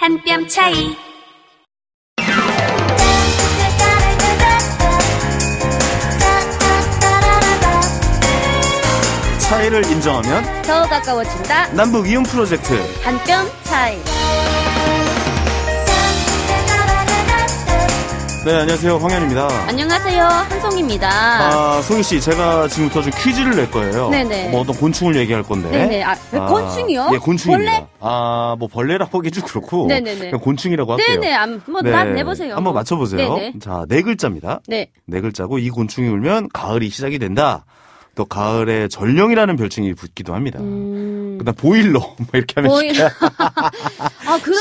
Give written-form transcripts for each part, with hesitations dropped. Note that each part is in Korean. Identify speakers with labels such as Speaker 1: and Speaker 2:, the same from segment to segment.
Speaker 1: 한 뼘 차이.
Speaker 2: 차이를 인정하면
Speaker 3: 더 가까워진다.
Speaker 2: 남북 이음 프로젝트
Speaker 3: 한 뼘 차이.
Speaker 2: 네, 안녕하세요. 황현입니다.
Speaker 3: 안녕하세요. 한송입니다.
Speaker 2: 송희 씨, 제가 지금부터 좀 퀴즈를 낼 거예요.
Speaker 3: 네네.
Speaker 2: 뭐 어떤 곤충을 얘기할 건데.
Speaker 3: 네네. 곤충이요?
Speaker 2: 예, 곤충입니다.
Speaker 3: 벌레?
Speaker 2: 뭐 벌레라고 하기 좀 그렇고.
Speaker 3: 네네네.
Speaker 2: 그냥 곤충이라고 할게요.
Speaker 3: 네네. 한번 내보세요.
Speaker 2: 한번 맞춰보세요.
Speaker 3: 네네.
Speaker 2: 자, 네 글자입니다.
Speaker 3: 네.
Speaker 2: 네 글자고 이 곤충이 울면 가을이 시작이 된다. 또 가을에 전령이라는 별칭이 붙기도 합니다. 그다음 보일러 뭐 이렇게 하면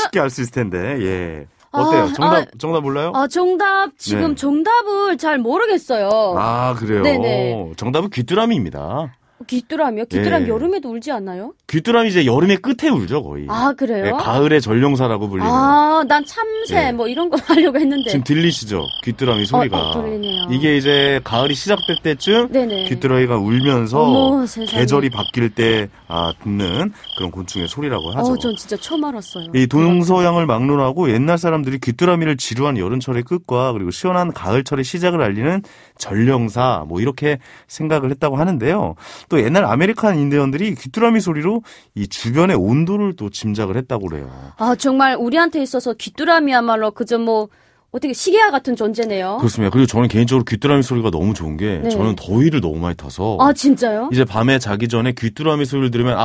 Speaker 2: 쉽게 알 수 있을 텐데. 예. 어때요? 정답 몰라요?
Speaker 3: 정답 지금
Speaker 2: 네.
Speaker 3: 정답을 잘 모르겠어요.
Speaker 2: 그래요?
Speaker 3: 네네.
Speaker 2: 정답은 귀뚜라미입니다.
Speaker 3: 귀뚜라미요? 귀뚜라미
Speaker 2: 예.
Speaker 3: 여름에도 울지 않나요?
Speaker 2: 귀뚜라미 이제 여름의 끝에 울죠, 거의.
Speaker 3: 그래요?
Speaker 2: 네, 가을의 전령사라고 불리는.
Speaker 3: 난 참새
Speaker 2: 예.
Speaker 3: 뭐 이런 거 하려고 했는데.
Speaker 2: 지금 들리시죠? 귀뚜라미 소리가.
Speaker 3: 들리네요.
Speaker 2: 이게 이제 가을이 시작될 때쯤
Speaker 3: 네네.
Speaker 2: 귀뚜라미가 울면서
Speaker 3: 어머, 세상에.
Speaker 2: 계절이 바뀔 때 듣는 그런 곤충의 소리라고 하죠.
Speaker 3: 전 진짜 처음 알았어요.
Speaker 2: 이 동서양을 막론하고 옛날 사람들이 귀뚜라미를 지루한 여름철의 끝과 그리고 시원한 가을철의 시작을 알리는 전령사 뭐 이렇게 생각을 했다고 하는데요. 또 옛날 아메리칸 인디언들이 귀뚜라미 소리로 이 주변의 온도를 또 짐작을 했다고 그래요.
Speaker 3: 정말 우리한테 있어서 귀뚜라미야말로 그저 뭐 어떻게 시계와 같은 존재네요.
Speaker 2: 그렇습니다. 그리고 저는 개인적으로 귀뚜라미 소리가 너무 좋은 게
Speaker 3: 네.
Speaker 2: 저는 더위를 너무 많이 타서
Speaker 3: 진짜요?
Speaker 2: 이제 밤에 자기 전에 귀뚜라미 소리를 들으면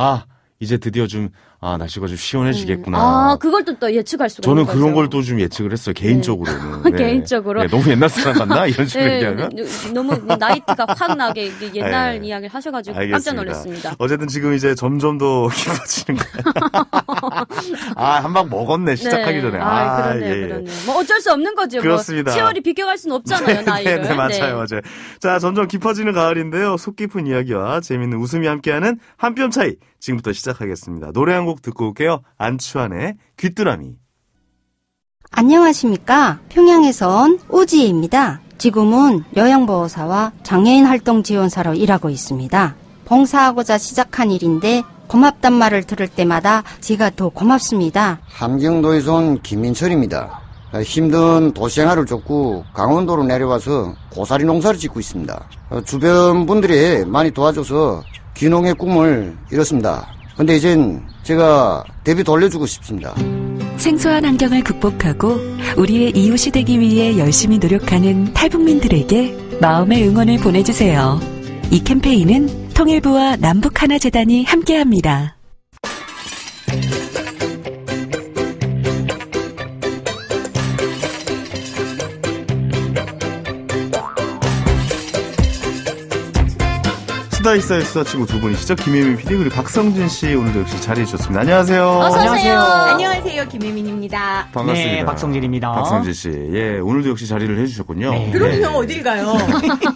Speaker 2: 이제 드디어 좀 날씨가 좀 시원해지겠구나.
Speaker 3: 그걸 또 예측할 수가
Speaker 2: 저는
Speaker 3: 있는 거죠.
Speaker 2: 그런 걸 또 좀 예측을 했어요. 개인적으로는. 네.
Speaker 3: 개인적으로.
Speaker 2: 네, 너무 옛날 사람 같나? 이런 식으로 얘기하면.
Speaker 3: 너무 나이트가 확 나게 옛날
Speaker 2: 네.
Speaker 3: 이야기를 하셔가지고
Speaker 2: 알겠습니다.
Speaker 3: 깜짝 놀랐습니다.
Speaker 2: 어쨌든 지금 이제 점점 더 깊어지는 거예요. 한 방 먹었네, 시작하기 전에.
Speaker 3: 그러네요. 뭐 어쩔 수 없는 거죠.
Speaker 2: 그렇습니다.
Speaker 3: 뭐 세월이 비껴갈 수는 없잖아요, 나이를.
Speaker 2: 네, 맞아요. 자, 점점 깊어지는 가을인데요. 속 깊은 이야기와 재밌는 웃음이 함께하는 한 뼘 차이. 지금부터 시작하겠습니다. 노래 한 곡 듣고 올게요. 안추환의 귀뚜라미.
Speaker 4: 안녕하십니까. 평양에서 온 오지혜입니다. 지금은 요양보호사와 장애인 활동 지원사로 일하고 있습니다. 봉사하고자 시작한 일인데 고맙단 말을 들을 때마다 제가 더 고맙습니다.
Speaker 5: 함경도에서 온 김민철입니다. 힘든 도시생활을 쫓고 강원도로 내려와서 고사리 농사를 짓고 있습니다. 주변 분들이 많이 도와줘서 귀농의 꿈을 이뤘습니다. 근데 이젠 제가 대비 돌려주고 싶습니다.
Speaker 6: 생소한 환경을 극복하고 우리의 이웃이 되기 위해 열심히 노력하는 탈북민들에게 마음의 응원을 보내주세요. 이 캠페인은 통일부와 남북하나재단이 함께합니다.
Speaker 2: 스타이스의 수다친구 두 분이시죠. 김혜민 PD 그리고 박성진 씨 오늘도 역시 자리해 주셨습니다. 안녕하세요.
Speaker 3: 어서오세요.
Speaker 7: 안녕하세요. 김혜민입니다.
Speaker 2: 반갑습니다.
Speaker 8: 네, 박성진입니다.
Speaker 2: 박성진 씨. 예, 오늘도 역시 자리를 해주셨군요.
Speaker 8: 네.
Speaker 7: 그럼요. 어딜 가요?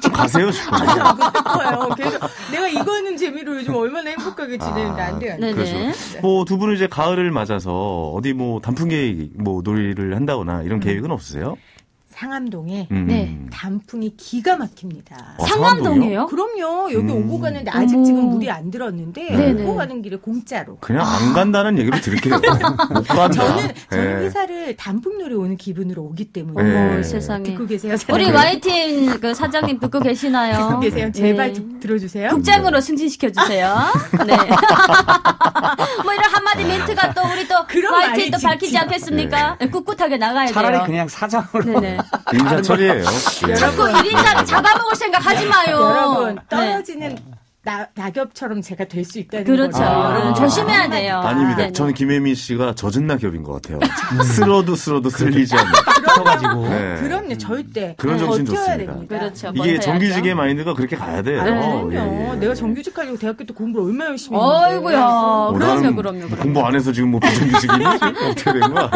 Speaker 2: 좀 가세요. 좀.
Speaker 7: 거예요. 그래서 내가 이거 하는 재미로 요즘 얼마나 행복하게 지내는데 안 돼요.
Speaker 3: 네네.
Speaker 2: 그렇죠. 뭐 두 분은 이제 가을을 맞아서 어디 뭐 단풍계 뭐 놀이를 한다거나 이런 계획은 없으세요?
Speaker 7: 상암동에
Speaker 3: 네.
Speaker 7: 단풍이 기가 막힙니다.
Speaker 3: 상암동이에요?
Speaker 7: 그럼요. 여기 오고 가는데 아직
Speaker 3: 어머.
Speaker 7: 지금 물이 안 들었는데
Speaker 3: 네네.
Speaker 7: 오고 가는 길에 공짜로.
Speaker 2: 그냥 안 간다는 얘기로 들을게요. 못 간다.
Speaker 7: 저는
Speaker 2: 예.
Speaker 7: 회사를 단풍놀이 오는 기분으로 오기 때문에
Speaker 2: 어머,
Speaker 3: 세상에.
Speaker 7: 듣고 계세요.
Speaker 3: 우리 YTN 그 사장님 듣고 계시나요?
Speaker 7: 듣고 계세요. 제발
Speaker 3: 네.
Speaker 7: 들어주세요.
Speaker 3: 국장으로 승진시켜주세요. 네. 뭐 이런 한마디 멘트가 또 우리 또
Speaker 7: 그런
Speaker 3: YTN
Speaker 7: 말이
Speaker 3: 또 밝히지
Speaker 7: 진짜.
Speaker 3: 않겠습니까? 꿋꿋하게 나가야 돼요.
Speaker 8: 차라리 그냥 사장으로.
Speaker 3: 네네.
Speaker 2: 인사처리예요. 예.
Speaker 3: 자꾸 1인자를 잡아먹을 생각 하지 마요.
Speaker 7: 여러분
Speaker 3: 네.
Speaker 7: 떨어지는 낙엽처럼 제가 될 수 있다는
Speaker 3: 그렇죠.
Speaker 7: 거죠.
Speaker 3: 여러분 조심해야 돼요.
Speaker 2: 아닙니다.
Speaker 3: 네네.
Speaker 2: 저는 김혜민 씨가 젖은 낙엽인 것 같아요. 쓸어도 쓸리지 않는.
Speaker 8: 붙어가지고.
Speaker 2: 네.
Speaker 7: 그럼요. 절대
Speaker 2: 그런 정신
Speaker 7: 버텨야
Speaker 2: 좋습니다.
Speaker 7: 됩니다.
Speaker 3: 그렇죠.
Speaker 2: 이게
Speaker 3: 버텨야죠.
Speaker 2: 정규직의 마인드가 그렇게 가야 돼요.
Speaker 7: 그럼요.
Speaker 2: 예, 예.
Speaker 7: 내가 정규직 하려고 대학교 때 공부를 얼마나 열심히 했는데.
Speaker 3: 어이구야.
Speaker 2: 나는
Speaker 3: 그럼요.
Speaker 2: 공부 안 해서 지금 뭐 비정규직이니? 어떻게 된 거야?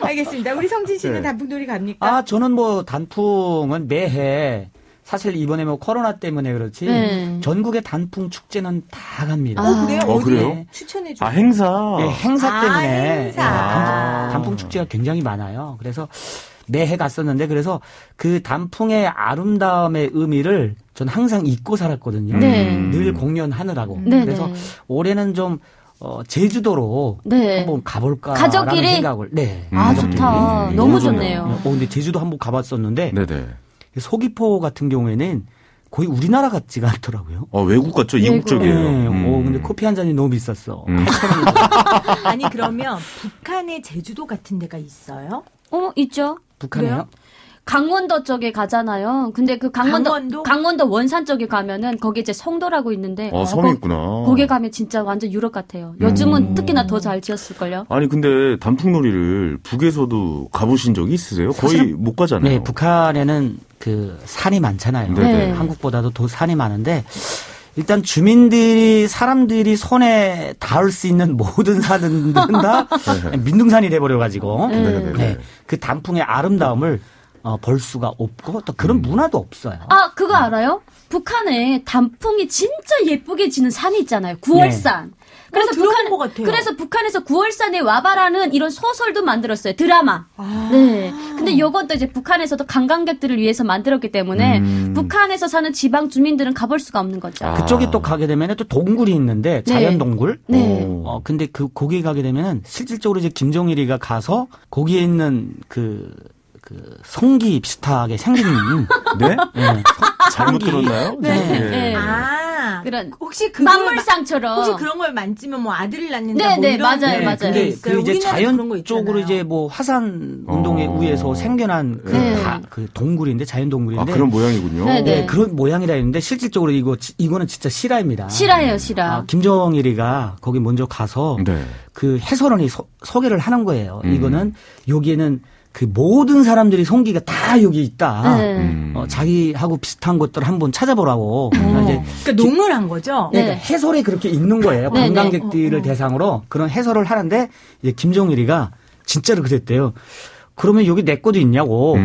Speaker 7: 알겠습니다. 우리 성진 씨는
Speaker 2: 네.
Speaker 7: 단풍놀이 갑니까?
Speaker 8: 저는 뭐 단풍은 매해 사실 이번에 뭐 코로나 때문에 그렇지
Speaker 3: 네.
Speaker 8: 전국의 단풍 축제는 다 갑니다.
Speaker 7: 그래요?
Speaker 2: 어,
Speaker 7: 어디
Speaker 2: 그래요?
Speaker 7: 추천해 주세요.
Speaker 2: 행사.
Speaker 8: 네, 행사 때문에
Speaker 7: 행사.
Speaker 8: 단풍 축제가 굉장히 많아요. 그래서 매해 갔었는데 그래서 그 단풍의 아름다움의 의미를 전 항상 잊고 살았거든요.
Speaker 3: 네.
Speaker 8: 늘 공연하느라고.
Speaker 3: 네,
Speaker 8: 그래서
Speaker 3: 네.
Speaker 8: 올해는 좀 제주도로
Speaker 3: 네.
Speaker 8: 한번 가볼까라는
Speaker 3: 가족끼리?
Speaker 8: 생각을. 네.
Speaker 3: 아,
Speaker 8: 가족끼리.
Speaker 3: 좋다.
Speaker 8: 네.
Speaker 3: 너무 좋네요.
Speaker 8: 근데 제주도 한번 가봤었는데
Speaker 2: 네네.
Speaker 8: 서귀포 같은 경우에는 거의 우리나라 같지가 않더라고요.
Speaker 2: 외국 같죠? 이국 쪽이에요.
Speaker 8: 네. 근데 커피 한 잔이 너무 비쌌어.
Speaker 7: 아니 그러면 북한에 제주도 같은 데가 있어요?
Speaker 3: 있죠.
Speaker 8: 북한에요?
Speaker 7: 그래요?
Speaker 3: 강원도 쪽에 가잖아요. 근데 그 강원도 원산 쪽에 가면은 거기 이제 성도라고 있는데
Speaker 2: 섬이 있구나.
Speaker 3: 거기 가면 진짜 완전 유럽 같아요. 요즘은 특히나 더 잘 지었을걸요.
Speaker 2: 아니 근데 단풍놀이를 북에서도 가보신 적이 있으세요? 거의 못 가잖아요.
Speaker 8: 네, 북한에는 그 산이 많잖아요.
Speaker 2: 네.
Speaker 8: 한국보다도 더 산이 많은데 일단 사람들이 손에 닿을 수 있는 모든 산들은 다 민둥산이 돼버려가지고 네. 그 단풍의 아름다움을 볼 수가 없고 또 그런 문화도 없어요.
Speaker 3: 그거 알아요? 북한에 단풍이 진짜 예쁘게 지는 산이 있잖아요. 구월산. 그래서
Speaker 7: 들어본 것 같아요.
Speaker 3: 그래서 북한에서 구월산에 와봐라는 이런 소설도 만들었어요. 드라마. 네. 근데 이것도 이제 북한에서도 관광객들을 위해서 만들었기 때문에 북한에서 사는 지방 주민들은 가볼 수가 없는 거죠.
Speaker 8: 그쪽에 또 가게 되면 또 동굴이 있는데 자연 동굴.
Speaker 3: 네.
Speaker 8: 근데 거기 가게 되면은 실질적으로 이제 김정일이가 가서 거기에 있는 그 성기 비슷하게 생긴
Speaker 2: 네? 잘못 들었나요?
Speaker 3: 네.
Speaker 7: 그런 혹시
Speaker 3: 만물상처럼
Speaker 7: 혹시 그런 걸 만지면 뭐 아들을 낳는다
Speaker 3: 네,
Speaker 7: 뭐
Speaker 3: 네,
Speaker 7: 이런
Speaker 3: 맞아요, 맞아요.
Speaker 8: 근데 그 이제 자연 쪽으로 이제
Speaker 7: 있잖아요.
Speaker 8: 뭐 화산 운동에 의해서 생겨난 그 동굴인데 자연 동굴인데
Speaker 2: 그런 모양이군요.
Speaker 8: 네, 그런 모양이라 했는데 실질적으로 이거는 진짜 실화입니다.
Speaker 3: 실화예요, 실화.
Speaker 8: 김정일이가 거기 먼저 가서 그 해설원이 소개를 하는 거예요. 이거는 여기에는 그 모든 사람들이 성기가 다 여기 있다. 자기하고 비슷한 것들 한번 찾아보라고.
Speaker 7: 그러니까 농을 한 거죠.
Speaker 8: 그러니까 해설에 그렇게 있는 거예요. 관광객들을 대상으로 그런 해설을 하는데 이제 김정일이가 진짜로 그랬대요. 그러면 여기 내 것도 있냐고.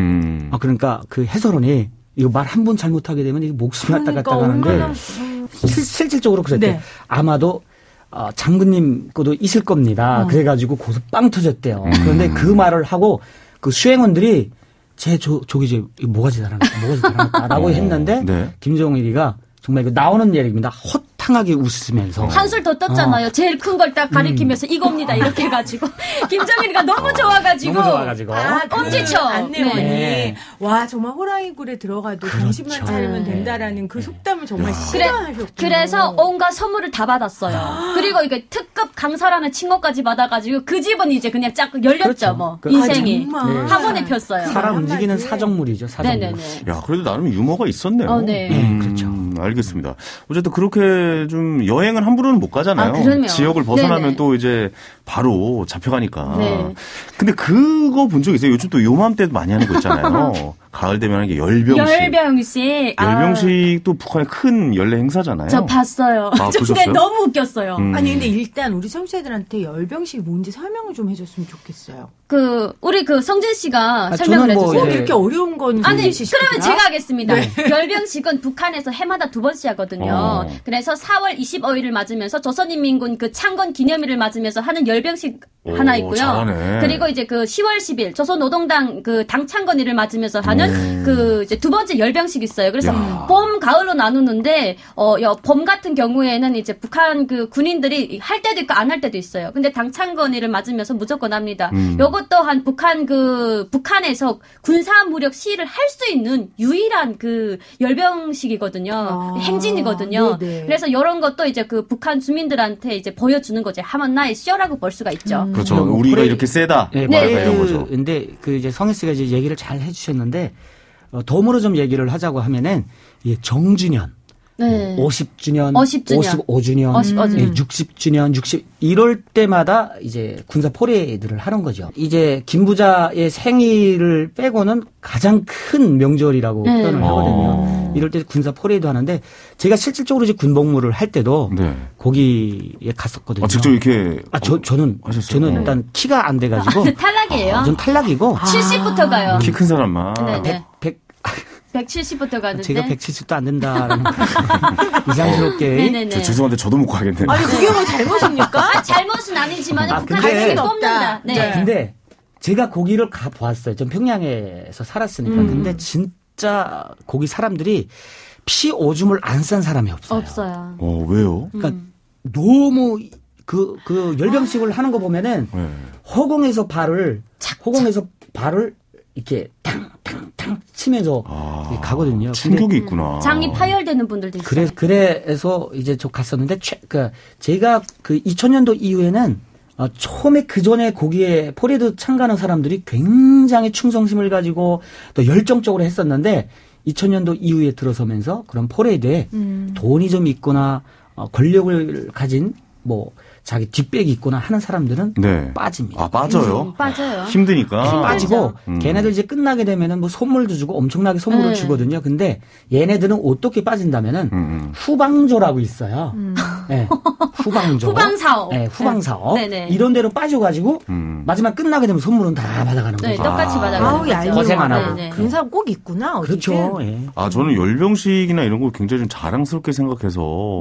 Speaker 8: 그러니까 그 해설원이 이거 말 한 번 잘못하게 되면 이게 목숨이 왔다 갔다 가는데 실질적으로 그랬대요. 아마도 장군님 것도 있을 겁니다. 그래가지고 거기서 빵 터졌대요. 그런데 그 말을 하고 그 수행원들이 저기 이제 뭐가지 잘하겠다라고 했는데 김정일이가 정말 이거 나오는 얘기입니다. 호탕하게 웃으면서
Speaker 3: 한술 더 떴잖아요. 제일 큰 걸 딱 가리키면서 이겁니다 이렇게 해가지고 김정일이가 너무 좋아가지고 엄지쳐
Speaker 7: 안내원이
Speaker 3: 네.
Speaker 7: 와 정말 호랑이 굴에 들어가도 정신만 차리면 된다라는 그 속담을 정말 싫어하셨고
Speaker 3: 그래서 온갖 선물을 다 받았어요. 그리고 이게 특급 강사라는 칭호까지 받아가지고 그 집은 이제 그냥 쫙 열렸죠. 뭐 인생이 학원에 폈어요.
Speaker 8: 사람 움직이는 사정물이죠. 사정물.
Speaker 3: 네네네.
Speaker 2: 야 그래도 나름 유머가 있었네요.
Speaker 3: 네.
Speaker 8: 그렇죠.
Speaker 2: 알겠습니다. 어쨌든 그렇게 좀 여행을 함부로는 못 가잖아요.
Speaker 3: 그럼요.
Speaker 2: 지역을 벗어나면
Speaker 3: 네네.
Speaker 2: 또 이제 바로 잡혀가니까.
Speaker 3: 네.
Speaker 2: 근데 그거 본 적 있어요? 요즘 또 요맘때도 많이 하는 거 있잖아요. 가을 되면 하는 게 열병식. 열병식도 북한의 큰 연례 행사잖아요.
Speaker 3: 저 봤어요. 근데
Speaker 2: 보셨어요?
Speaker 3: 너무 웃겼어요.
Speaker 7: 아니 근데 일단 우리 청취자들한테 열병식이 뭔지 설명을 좀 해줬으면 좋겠어요.
Speaker 3: 우리 성진 씨가 설명을 해주세요.
Speaker 7: 꼭 이렇게 어려운 건
Speaker 3: 아니, 그러면 제가 하겠습니다. 열병식은 북한에서 해마다 2번씩 하거든요. 그래서 4월 25일을 맞으면서 조선인민군 그 창건 기념일을 맞으면서 하는 열병식 하나 있고요.
Speaker 2: 잘하네.
Speaker 3: 그리고 이제 10월 10일 조선노동당 그 당 창건일을 맞으면서 하는 이제 2번째 열병식이 있어요. 그래서 봄, 가을로 나누는데 봄 같은 경우에는 이제 북한 그 군인들이 할 때도 있고 안 할 때도 있어요. 근데 당 창건일을 맞으면서 무조건 합니다. 요것 또한 북한에서 군사 무력 시위를 할 수 있는 유일한 그 열병식이거든요. 행진이거든요.
Speaker 7: 네네.
Speaker 3: 그래서 이런 것도 이제 그 북한 주민들한테 이제 보여주는 거죠. 하면 나의 쇼라고 볼 수가 있죠.
Speaker 2: 그렇죠. 우리가 이렇게 세다.
Speaker 8: 네. 근데 그 이제 성희 씨가 이제 얘기를 잘 해주셨는데 덤으로 좀 얘기를 하자고 하면은 정주년.
Speaker 3: 네.
Speaker 8: 50주년,
Speaker 3: 55주년,
Speaker 8: 60주년, 이럴 때마다 이제 군사 포레이드를 하는 거죠. 이제 김 부자의 생일을 빼고는 가장 큰 명절이라고 표현을 하거든요. 이럴 때 군사 포레이드 하는데 제가 실질적으로 이제 군복무를 할 때도 거기에 갔었거든요.
Speaker 2: 직접 이렇게
Speaker 8: 저는 일단 키가 안 돼가지고
Speaker 3: 탈락이에요.
Speaker 8: 전 탈락이고
Speaker 3: 70부터 가요.
Speaker 2: 키 큰 사람만.
Speaker 3: 네네. 170부터 가는데.
Speaker 8: 제가 170도 안 된다라는 이상스럽게.
Speaker 3: 네네네.
Speaker 2: 죄송한데 저도 못 가겠네요.
Speaker 7: 아니 그게 뭐 잘못입니까?
Speaker 3: 잘못은 아니지만 북한이 뽑는다. 네.
Speaker 8: 근데 제가 거기를 가보았어요. 전 평양에서 살았으니까. 근데 진짜 거기 사람들이 피 오줌을 안 싼 사람이 없어요.
Speaker 3: 없어요.
Speaker 2: 왜요?
Speaker 8: 그러니까 너무 그 열병식을 하는 거 보면은 허공에서 발을 이렇게 탕탕탕 치면서 가거든요.
Speaker 2: 충격이 있구나.
Speaker 3: 장이 파열되는 분들도 있어요.
Speaker 8: 그래서 이제 저 갔었는데, 제가 그 2000년도 이후에는 처음에 그 전에 거기에 포레이드 참가하는 사람들이 굉장히 충성심을 가지고 또 열정적으로 했었는데 2000년도 이후에 들어서면서 그런 포레이드에 돈이 좀 있거나 권력을 가진 자기 뒷백이 있거나 하는 사람들은 빠집니다.
Speaker 2: 아, 빠져요?
Speaker 3: 빠져요.
Speaker 2: 힘드니까.
Speaker 8: 빠지고 걔네들 이제 끝나게 되면은 선물도 주고 엄청나게 선물을 주거든요. 근데 얘네들은 어떻게 빠진다면은 후방조라고 있어요. 네, 후방조.
Speaker 3: 후방사업.
Speaker 8: 네, 후방사업.
Speaker 3: 네네.
Speaker 8: 이런 데로 빠져가지고 마지막 끝나게 되면 선물은 다 받아가는 거죠.
Speaker 3: 네, 똑같이 받아가는 거죠.
Speaker 8: 고생 안 하고.
Speaker 7: 그런 사람 꼭 있구나.
Speaker 8: 그렇죠. 예.
Speaker 2: 저는 열병식이나 이런 걸 굉장히 좀 자랑스럽게 생각해서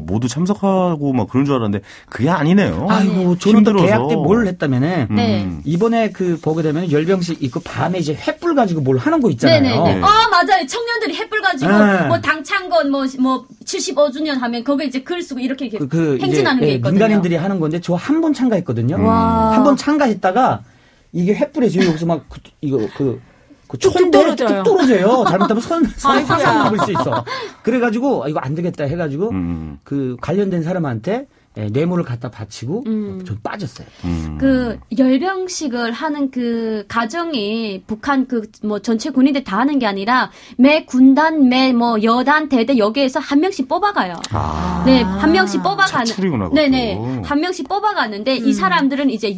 Speaker 2: 모두 참석하고 막 그런 줄 알았는데 그게 아니네요.
Speaker 8: 아이고, 저는 또
Speaker 2: 힘들어서.
Speaker 8: 계약 때 뭘 했다면은 이번에 보게 되면 열병식 있고 밤에 이제 횃불 가지고 뭘 하는 거 있잖아요.
Speaker 3: 네네네. 맞아요. 청년들이 횃불 가지고 당창건 75주년 하면 거기에 이제 글 쓰고 이렇게 행진하는 게 있거든요.
Speaker 8: 민간인들이 하는 건데 저 한 번 참가했거든요. 한 번 참가했다가 이게 횃불에 지금 여기서 막 촌대에 뚝 떨어져요. 잘못하면 손 화상 입을 수 있어. 그래가지고 이거 안 되겠다 해가지고 그 관련된 사람한테 뇌물을 갖다 바치고 좀 빠졌어요.
Speaker 3: 그 열병식을 하는 그 가정이 북한 전체 군인들 다 하는 게 아니라 매 군단 매 여단 대대 여기에서 한 명씩 뽑아가요. 네, 한 명씩 뽑아가는.
Speaker 2: 차출이구나.
Speaker 3: 네네, 한 명씩 뽑아가는데 이 사람들은 이제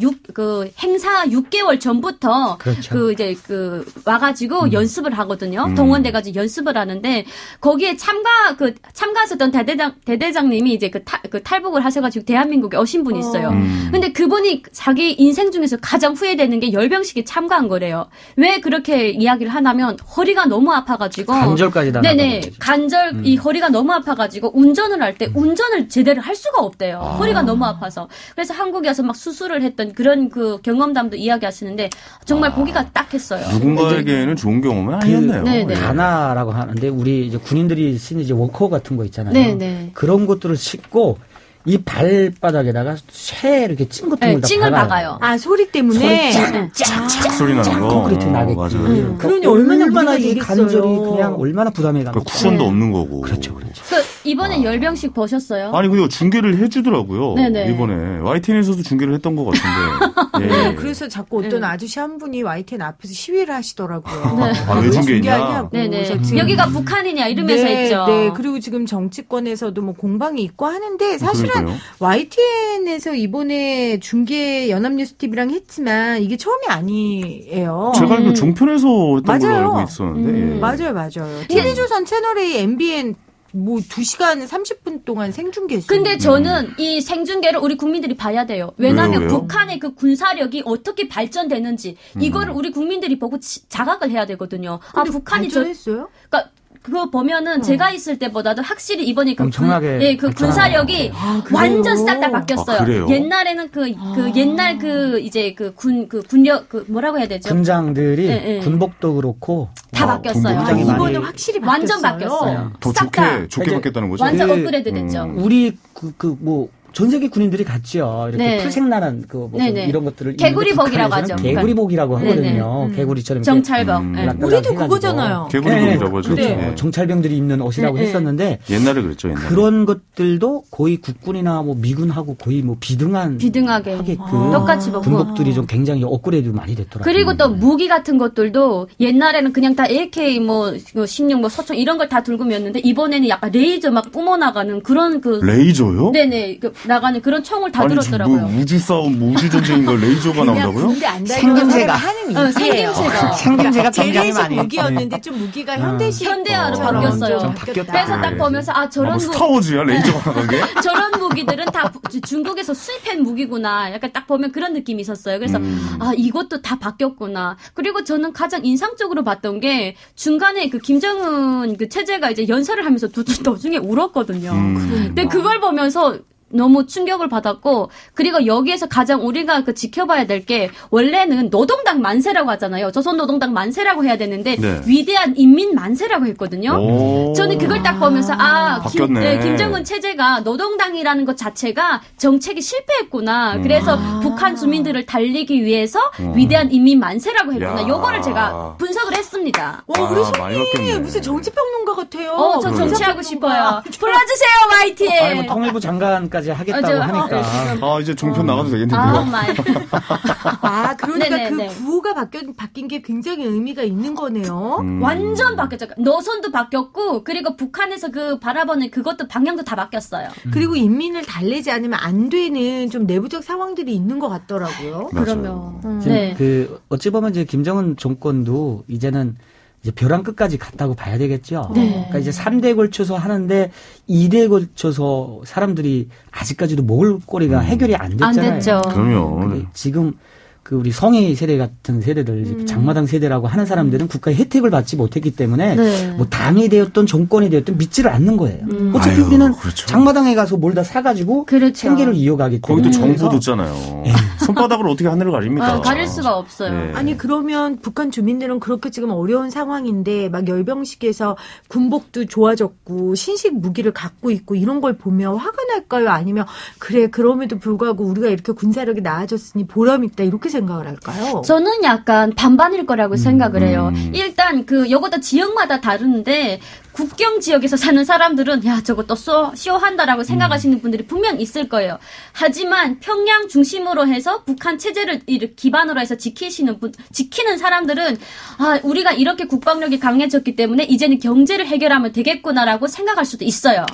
Speaker 3: 행사 6개월 전부터
Speaker 8: 그렇죠.
Speaker 3: 와가지고 연습을 하거든요. 동원돼가지고 연습을 하는데 거기에 참가했었던 대대장님이 이제 탈북을 하셔. 가지고 대한민국에 오신 분이 있어요. 근데 그분이 자기 인생 중에서 가장 후회되는 게 열병식에 참가한 거래요. 왜 그렇게 이야기를 하냐면 허리가 너무 아파가지고
Speaker 8: 관절까지 다
Speaker 3: 네네 이 허리가 너무 아파가지고 운전을 할 때 운전을 제대로 할 수가 없대요. 허리가 너무 아파서. 그래서 한국에 와서 막 수술을 했던 그런 그 경험담도 이야기하시는데 정말 보기가 딱했어요.
Speaker 2: 누군가에게는 좋은 경험은 아니었네요.
Speaker 3: 네네.
Speaker 8: 가나라고 하는데 우리 이제 군인들이 쓰는 이제 워커 같은 거 있잖아요.
Speaker 3: 네네.
Speaker 8: 그런 것들을 싣고 이 발바닥에다가 쇠 이렇게 찐 것들을 다
Speaker 3: 찡을 박아요.
Speaker 7: 소리 때문에
Speaker 2: 짝짝 소리 나는 거.
Speaker 8: 콘크리트 나겠지.
Speaker 2: 맞아요.
Speaker 7: 그러니 얼마나
Speaker 8: 이 관절이 그냥 얼마나 부담이 가고.
Speaker 2: 쿠션도 없는 거고.
Speaker 8: 그렇죠.
Speaker 3: 이번에 열병식 보셨어요?
Speaker 2: 아니 그리고 중계를 해주더라고요.
Speaker 3: 네네.
Speaker 2: 이번에 YTN에서도 중계를 했던 것 같은데.
Speaker 7: 예. 그래서 자꾸 어떤 아저씨 한 분이 YTN 앞에서 시위를 하시더라고요.
Speaker 2: 왜 중계했냐?
Speaker 7: 중계하냐고.
Speaker 3: 네네. 여기가 북한이냐 이러면서 했죠.
Speaker 7: 네. 그리고 지금 정치권에서도 공방이 있고 하는데 사실은 YTN에서 이번에 중계 연합뉴스 TV랑 했지만 이게 처음이 아니에요.
Speaker 2: 제가 알기로 종편에서 했던 걸로 알고 있었는데.
Speaker 7: 맞아요. TV조선 채널A MBN 2시간 30분 동안 생중계했어요.
Speaker 3: 근데 저는 이 생중계를 우리 국민들이 봐야 돼요. 왜냐하면
Speaker 2: 왜요?
Speaker 3: 북한의 그 군사력이 어떻게 발전되는지 이거를 우리 국민들이 보고 자각을 해야 되거든요. 북한이
Speaker 7: 발전했어요?
Speaker 3: 그러니까 그거 보면은 제가 있을 때보다도 확실히 이번에
Speaker 8: 엄청나게
Speaker 3: 군사력이 완전 싹 다 바뀌었어요.
Speaker 2: 그래요?
Speaker 3: 옛날에는 옛날 군력 뭐라고 해야 되죠?
Speaker 8: 군장들이 군복도 그렇고
Speaker 3: 다 바뀌었어요.
Speaker 7: 이번에 확실히
Speaker 3: 완전
Speaker 7: 바뀌었어요.
Speaker 3: 바뀌었어요.
Speaker 2: 더
Speaker 3: 싹 다
Speaker 2: 좋게 바뀌었다는 거죠?
Speaker 3: 완전 업그레이드 됐죠.
Speaker 8: 우리 전 세계 군인들이 갔죠. 이렇게 풀색나는 이런 것들을
Speaker 3: 개구리복이라고 하죠.
Speaker 8: 개구리복이라고 하거든요. 개구리처럼
Speaker 3: 정찰복.
Speaker 7: 우리도 그거잖아요.
Speaker 2: 개구리복이라고 하죠.
Speaker 8: 그렇죠. 정찰병들이 입는 옷이라고 했었는데
Speaker 2: 옛날에 그랬죠. 옛날에.
Speaker 8: 그런 것들도 거의 국군이나 미군하고 거의 비등하게 하게끔
Speaker 3: 똑같이 보고
Speaker 8: 군복들이 좀 굉장히 업그레이드 많이 됐더라고요.
Speaker 3: 그리고 또 무기 같은 것들도 옛날에는 그냥 다 AK 16 소총 이런 걸 다 들고 였는데 이번에는 약간 레이저 막 뿜어나가는 그런
Speaker 2: 레이저요?
Speaker 3: 네네. 나가는 그런 총을 다 들었더라고요.
Speaker 2: 우주 싸움, 우주 전쟁인 걸 레이저가 나온다고요?
Speaker 7: 군대 안 생김새가 하는
Speaker 8: 생김새가
Speaker 7: 굉장히 많이 무기였는데 좀 무기가
Speaker 3: 현대화로 바뀌었어요. 그래서 딱 보면서 저런
Speaker 2: 스타워즈야 레이저가 나간 게?
Speaker 3: 저런 무기들은 다 중국에서 수입한 무기구나. 약간 딱 보면 그런 느낌이 있었어요. 그래서 이것도 다 바뀌었구나. 그리고 저는 가장 인상적으로 봤던 게 중간에 김정은 체제가 이제 연설을 하면서 도중에 울었거든요. 근데 그걸 보면서 너무 충격을 받았고, 그리고 여기에서 가장 우리가 그 지켜봐야 될 게, 원래는 노동당 만세라고 하잖아요. 조선노동당 만세라고 해야 되는데,
Speaker 2: 네.
Speaker 3: 위대한 인민 만세라고 했거든요. 저는 그걸 딱 보면서, 김정은 체제가 노동당이라는 것 자체가 정책이 실패했구나. 그래서 북한 주민들을 달리기 위해서 위대한 인민 만세라고 했구나. 요거를 제가 분석을 했습니다.
Speaker 7: 우리 손님 무슨 정치평론가 같아요.
Speaker 3: 저 정치하고 싶어요. 불러주세요, YTN.
Speaker 8: 아니, 뭐 통일부 장관까지 하겠다고 하니까.
Speaker 2: 이제 종편 나가도 되겠는데요.
Speaker 7: 그러니까 그 구호가 바뀐 게 굉장히 의미가 있는 거네요.
Speaker 3: 완전 바뀌었죠. 노선도 바뀌었고, 그리고 북한에서 그 바라보는 그것도 방향도 다 바뀌었어요.
Speaker 7: 그리고 인민을 달래지 않으면 안 되는 좀 내부적 상황들이 있는 것 같더라고요.
Speaker 3: 그러면.
Speaker 8: 네. 어찌 보면 이제 김정은 정권도 이제는 이제 벼랑 끝까지 갔다고 봐야 되겠죠.
Speaker 3: 네.
Speaker 8: 그러니까 이제 3대 걸쳐서 하는데 2대 걸쳐서 사람들이 아직까지도 먹을 거리가 해결이 안 됐잖아요.
Speaker 3: 안 됐죠.
Speaker 2: 그럼요.
Speaker 8: 지금 그 우리 성희 세대 같은 세대들, 장마당 세대라고 하는 사람들은 국가의 혜택을 받지 못했기 때문에 뭐 당이 되었든 정권이 되었든 믿지를 않는 거예요. 어차피 우리는
Speaker 2: 그렇죠.
Speaker 8: 장마당에 가서 뭘 다 사가지고 생계를 이어가기 때문에.
Speaker 2: 거기도 정부 뒀잖아요. 손바닥으로 어떻게 하늘을 가립니까?
Speaker 3: 가릴 수가 없어요.
Speaker 2: 네.
Speaker 7: 아니 그러면 북한 주민들은 그렇게 지금 어려운 상황인데 막 열병식에서 군복도 좋아졌고 신식 무기를 갖고 있고 이런 걸 보면 화가 날까요? 아니면 그래 그럼에도 불구하고 우리가 이렇게 군사력이 나아졌으니 보람있다 이렇게 생각을 할까요?
Speaker 3: 저는 약간 반반일 거라고 생각을 해요. 일단 요것도 지역마다 다른데 국경 지역에서 사는 사람들은 야 저거 또 쇼한다라고 생각하시는 분들이 분명 있을 거예요. 하지만 평양 중심으로 해서 북한 체제를 기반으로 해서 지키는 사람들은 우리가 이렇게 국방력이 강해졌기 때문에 이제는 경제를 해결하면 되겠구나라고 생각할 수도 있어요.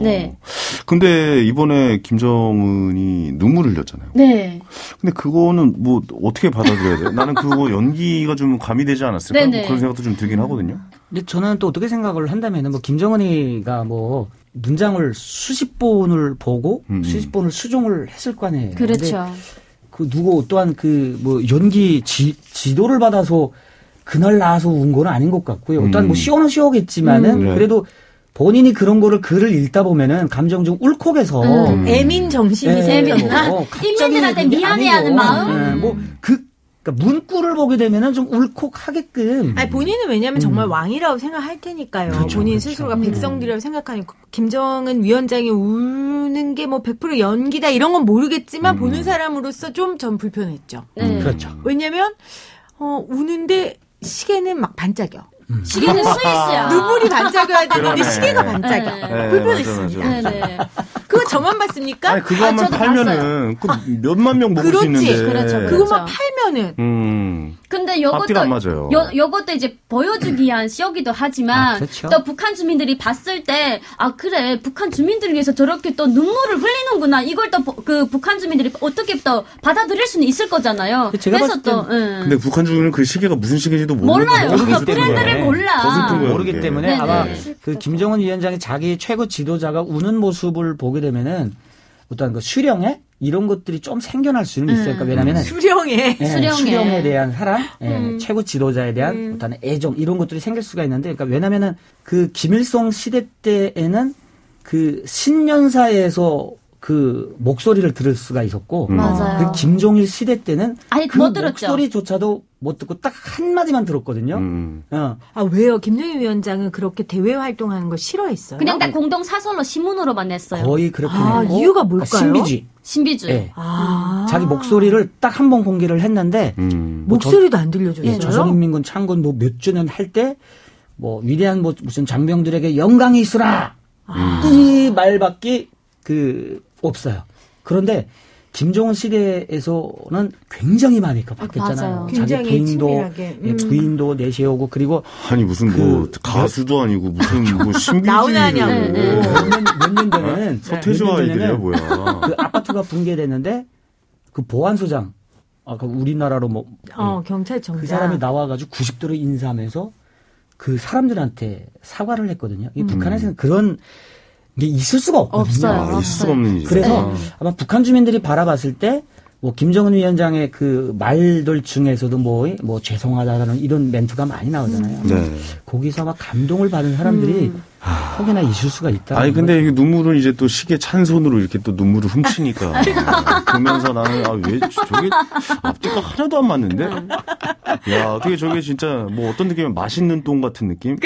Speaker 3: 네.
Speaker 2: 근데 이번에 김정은이 눈물을 흘렸잖아요.
Speaker 3: 네.
Speaker 2: 근데 그거는 뭐 어떻게 받아들여야 돼요? 나는 그거 연기가 좀 가미되지 않았을까? 뭐 그런 생각도 좀 들긴 하거든요.
Speaker 8: 근데 저는 또 어떻게 생각을 한다면은 뭐 김정은이가 뭐 문장을 수십 번을 보고 수십 번을 수정을 했을 거 아니에요.
Speaker 3: 그렇죠.
Speaker 8: 그 누구 또한 그 뭐 연기 지도를 받아서 그날 나와서 운 건 아닌 것 같고요. 또한 뭐 시원하시오겠지만은 그래도 본인이 그런 거를 글을 읽다 보면은 감정 좀 울컥해서
Speaker 7: 애민 정신이 생겼나?
Speaker 3: 인민들한테 미안해하는 마음.
Speaker 8: 그러니까 문구를 보게 되면은 좀 울컥하게끔.
Speaker 7: 아니 본인은 왜냐하면 정말 왕이라고 생각할 테니까요.
Speaker 8: 그렇죠,
Speaker 7: 본인
Speaker 8: 그렇죠.
Speaker 7: 스스로가 백성들이라고 생각하니까 김정은 위원장이 우는 게 뭐 100% 연기다 이런 건 모르겠지만 보는 사람으로서 좀 전 불편했죠.
Speaker 8: 그렇죠.
Speaker 7: 왜냐하면 우는데 시계는 막 반짝여.
Speaker 3: 시계는 스위스야.
Speaker 7: 눈물이 반짝여야 되는데 시계가 반짝여. 불편했습니다.
Speaker 3: 네.
Speaker 7: 그거 저만 봤습니까?
Speaker 2: 아니 그거 한번 팔면은 그 몇만 명 먹을 수 있는데.
Speaker 3: 그렇죠.
Speaker 7: 그거만 팔면은.
Speaker 3: 근데
Speaker 2: 앞뒤가 안 맞아요.
Speaker 3: 요것도 이제 보여주기 위한 쇼기도 하지만
Speaker 8: 그렇죠.
Speaker 3: 또 북한 주민들이 봤을 때 그래 북한 주민들을 위해서 저렇게 또 눈물을 흘리는구나 이걸 또 그 북한 주민들이 어떻게 또 받아들일 수는 있을 거잖아요.
Speaker 8: 그래서
Speaker 3: 또
Speaker 2: 근데 북한 주민은 그 시계가 무슨 시계인지도
Speaker 3: 몰라요.
Speaker 2: 모르기
Speaker 3: 브랜드를 몰라.
Speaker 2: 더 슬픈 거예요,
Speaker 8: 모르기
Speaker 2: 그게.
Speaker 8: 때문에
Speaker 3: 네네.
Speaker 8: 아마 그 김정은 위원장이 자기 최고 지도자가 우는 모습을 보게 되면은 어떤 그 수령회 이런 것들이 좀 생겨날 수는 있어요. 그러니까 왜냐면은
Speaker 7: 수령회.
Speaker 8: 수령에 대한 사랑, 최고 지도자에 대한 어떤 애정 이런 것들이 생길 수가 있는데, 그러니까 왜냐면은 그 김일성 시대 때에는 그 신년사에서 그 목소리를 들을 수가 있었고,
Speaker 3: 맞아요.
Speaker 8: 그 김종일 시대 때는 그
Speaker 3: 못 들었죠.
Speaker 8: 목소리조차도 못 듣고 딱 한마디만 들었거든요.
Speaker 7: 왜요? 김정일 위원장은 그렇게 대외 활동하는 걸 싫어했어요?
Speaker 3: 그냥 다 공동 사설로 신문으로만 냈어요.
Speaker 8: 거의 그렇게 냈고
Speaker 7: 이유가 뭘까요?
Speaker 8: 신비주의.
Speaker 3: 네.
Speaker 8: 자기 목소리를 딱 한 번 공개를 했는데
Speaker 7: 목소리도 안 들려줬어요.
Speaker 8: 조선인민군 창건 뭐 몇 주년 할 때 뭐 위대한 뭐 무슨 장병들에게 영광이 있으라 이 말밖에 없어요. 그런데 김정은 시대에서는 굉장히 많이 바뀌었잖아요.
Speaker 3: 맞아요.
Speaker 8: 자기
Speaker 7: 굉장히
Speaker 8: 부인도 내세우고 그리고
Speaker 2: 아니 무슨 뭐 가수도 아니고 무슨 뭐 신비주의
Speaker 7: 나오나냐고.
Speaker 8: 몇 년 전에는
Speaker 2: 서태지와 아이들이야 뭐야.
Speaker 8: 그 아파트가 붕괴됐는데 그 보안소장 그 우리나라로
Speaker 7: 경찰청장
Speaker 8: 그 사람이 나와가지고 90도로 인사하면서 그 사람들한테 사과를 했거든요. 이 북한에서는 그런 게 있을 수가 없거든요.
Speaker 3: 없어요.
Speaker 2: 있을 수가 없는 일이죠.
Speaker 8: 그래서 아마 북한 주민들이 바라봤을 때 뭐 김정은 위원장의 그 말들 중에서도 뭐 죄송하다라는 이런 멘트가 많이 나오잖아요.
Speaker 2: 네.
Speaker 8: 거기서 아마 감동을 받은 사람들이 혹여나 있을 수가 있다.
Speaker 2: 아니 근데 이게 눈물은 이제 또 시계 찬 손으로 이렇게 또 눈물을 훔치니까 보면서 나는 왜 저게 앞뒤가 하나도 안 맞는데? 야 어떻게 저게 진짜 뭐 어떤 느낌이면 맛있는 똥 같은 느낌?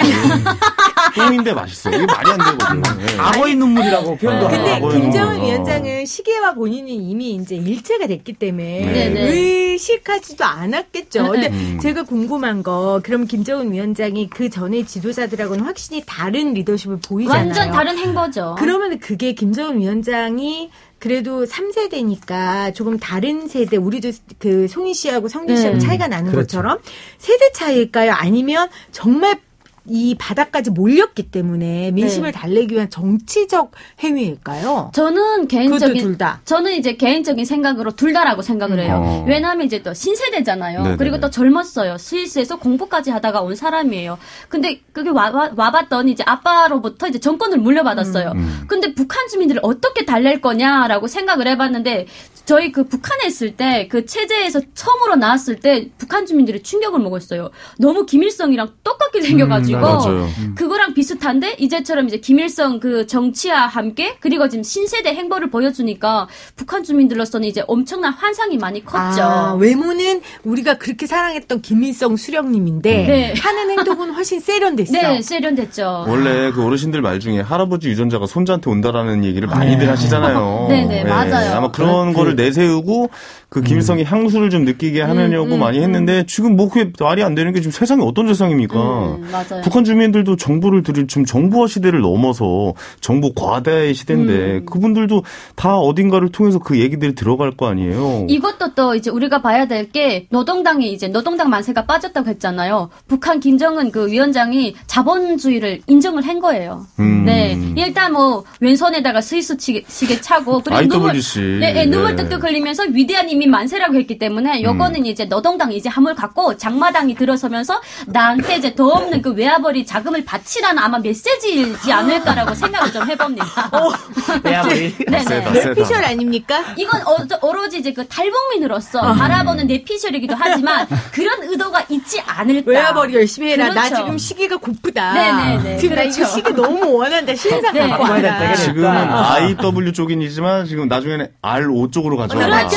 Speaker 2: 똥인데 맛있어. 이게 말이 안 되거든. 네.
Speaker 8: 악어의 눈물이라고 표현도 하고.
Speaker 7: 근데 김정은 위원장은 시계와 본인이 이미 이제 일체가 됐기 때문에
Speaker 3: 네네.
Speaker 7: 의식하지도 않았겠죠. 근데 제가 궁금한 거, 그럼 김정은 위원장이 그 전에 지도자들하고는 확실히 다른 리더십을 보이잖아요.
Speaker 3: 완전 다른 행보죠.
Speaker 7: 그러면 그게 김정은 위원장이 그래도 3세대니까 조금 다른 세대, 우리도 그 송희 씨하고 성진 씨하고 차이가 나는
Speaker 8: 그렇죠.
Speaker 7: 것처럼 세대 차이일까요? 아니면 정말 이 바닥까지 몰렸기 때문에 민심을 달래기 위한 정치적 행위일까요?
Speaker 3: 저는 개인적인
Speaker 7: 둘 다.
Speaker 3: 저는 이제 개인적인 생각으로 둘 다라고 생각을 해요. 왜냐하면 이제 또 신세대잖아요.
Speaker 2: 네네네.
Speaker 3: 그리고 또 젊었어요. 스위스에서 공부까지 하다가 온 사람이에요. 근데 그게 와봤더니 이제 아빠로부터 이제 정권을 물려받았어요. 근데 북한 주민들을 어떻게 달랠 거냐라고 생각을 해봤는데 저희 그 북한에 있을 때 그 체제에서 처음으로 나왔을 때 북한 주민들이 충격을 먹었어요. 너무 김일성이랑 똑같게 생겨가지고 그거랑 비슷한데 이제처럼 이제 김일성 그 정치와 함께 그리고 지금 신세대 행보를 보여주니까 북한 주민들로서는 이제 엄청난 환상이 많이 컸죠.
Speaker 7: 외모는 우리가 그렇게 사랑했던 김일성 수령님인데
Speaker 3: 네.
Speaker 7: 하는 행동은 훨씬 세련됐어.
Speaker 3: 네, 세련됐죠.
Speaker 2: 원래 그 어르신들 말 중에 할아버지 유전자가 손자한테 온다라는 얘기를 많이들 하시잖아요.
Speaker 3: 네네, 맞아요.
Speaker 2: 아마 그런 거를 내세우고 그 김일성이 향수를 좀 느끼게 하느냐고 많이 했는데 지금 뭐 그게 말이 안 되는 게 지금 세상이 어떤 세상입니까?
Speaker 3: 맞아요.
Speaker 2: 북한 주민들도 정보를 들을 지금 정보화 시대를 넘어서 정보 과다의 시대인데 그분들도 다 어딘가를 통해서 그 얘기들이 들어갈 거 아니에요.
Speaker 3: 이것도 또 이제 우리가 봐야 될 게 노동당이 이제 노동당 만세가 빠졌다고 했잖아요. 북한 김정은 그 위원장이 자본주의를 인정을 한 거예요. 네, 일단 뭐 왼손에다가 스위스 시계 차고 그리고
Speaker 2: IWC.
Speaker 3: 눈물 뚝뚝 흘리면서 위대한 인민 만세라고 했기 때문에 요거는 이제 노동당 이제 함을 갖고 장마당이 들어서면서 나한테 이제 더 없는 그 외화벌이 자금을 바치라는 아마 메시지이지 않을까라고 생각을 좀 해봅니다.
Speaker 8: 외화벌이.
Speaker 2: 세다.
Speaker 7: 뇌피셜 아닙니까?
Speaker 3: 이건 오로지 이제 그 탈북민으로서 바라보는 뇌피셜이기도 하지만 그런 의도가 있지 않을까.
Speaker 7: 외화벌이 열심히 해라.
Speaker 3: 그렇죠.
Speaker 7: 나 지금 시계가 고프다.
Speaker 3: 네네네.
Speaker 7: 지금 나 이거
Speaker 3: 그렇죠.
Speaker 7: 시계 너무 원한다. 신상
Speaker 3: 네.
Speaker 7: 갖고 와라.
Speaker 2: 지금은 IW 쪽이지만 지금 나중에는 RO 쪽으로 가져와라.